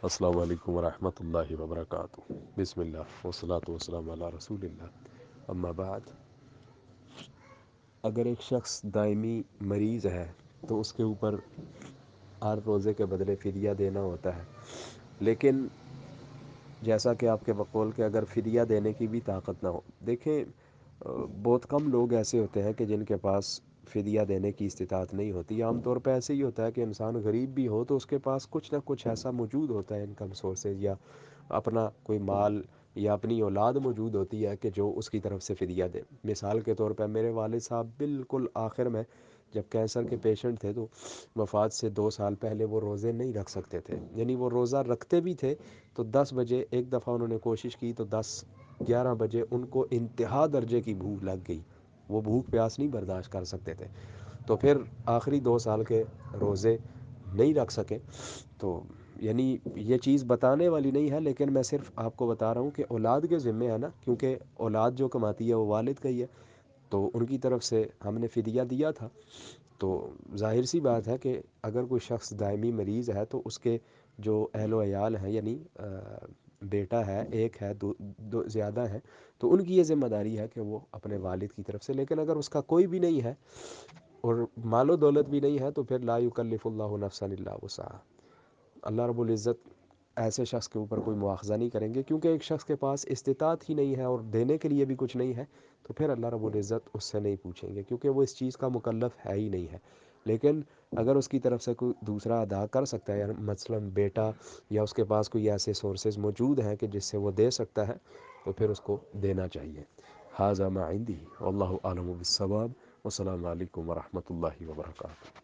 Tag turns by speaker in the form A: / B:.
A: السلام علیکم ورحمۃ اللہ وبرکاتہ۔ بسم اللہ والصلاۃ والسلام علی رسول اللہ، اما بعد۔ اگر ایک شخص دائمی مریض ہے تو اس کے اوپر ہر روزے کے بدلے فدیہ دینا ہوتا ہے، لیکن جیسا کہ آپ کے بقول کہ اگر فدیہ دینے کی بھی طاقت نہ ہو، دیکھیں بہت کم لوگ ایسے ہوتے ہیں کہ جن کے پاس فدیہ دینے کی استطاعت نہیں ہوتی۔ عام طور پہ ایسے ہی ہوتا ہے کہ انسان غریب بھی ہو تو اس کے پاس کچھ نہ کچھ ایسا موجود ہوتا ہے، انکم سورسز یا اپنا کوئی مال یا اپنی اولاد موجود ہوتی ہے کہ جو اس کی طرف سے فدیہ دے۔ مثال کے طور پہ میرے والد صاحب بالکل آخر میں جب کینسر کے پیشنٹ تھے تو وفات سے 2 سال پہلے وہ روزے نہیں رکھ سکتے تھے، یعنی وہ روزہ رکھتے بھی تھے تو 10 بجے ایک دفعہ انہوں نے کوشش کی تو 10-11 بجے ان کو انتہا درجے کی بھوک لگ گئی، وہ بھوک پیاس نہیں برداشت کر سکتے تھے، تو پھر آخری 2 سال کے روزے نہیں رکھ سکے۔ تو یعنی یہ چیز بتانے والی نہیں ہے، لیکن میں صرف آپ کو بتا رہا ہوں کہ اولاد کے ذمے ہے نا، کیونکہ اولاد جو کماتی ہے وہ والد کا ہی ہے، تو ان کی طرف سے ہم نے فدیہ دیا تھا۔ تو ظاہر سی بات ہے کہ اگر کوئی شخص دائمی مریض ہے تو اس کے جو اہل و عیال ہیں، یعنی بیٹا ہے ایک ہے دو زیادہ ہیں، تو ان کی یہ ذمہ داری ہے کہ وہ اپنے والد کی طرف سے، لیکن اگر اس کا کوئی بھی نہیں ہے اور مال و دولت بھی نہیں ہے تو پھر لا یکلف اللہ نفسا الا وسعها۔ اللہ رب العزت ایسے شخص کے اوپر کوئی مواخذہ نہیں کریں گے، کیونکہ ایک شخص کے پاس استطاعت ہی نہیں ہے اور دینے کے لیے بھی کچھ نہیں ہے، تو پھر اللہ رب العزت اس سے نہیں پوچھیں گے، کیونکہ وہ اس چیز کا مکلف ہے ہی نہیں ہے۔ لیکن اگر اس کی طرف سے کوئی دوسرا ادا کر سکتا ہے، یعنی مثلا بیٹا یا اس کے پاس کوئی ایسے سورسز موجود ہیں کہ جس سے وہ دے سکتا ہے، تو پھر اس کو دینا چاہیے۔ ھذا ما عندی واللہ اعلم بالصواب، والسلام علیکم ورحمۃ اللہ وبرکاتہ۔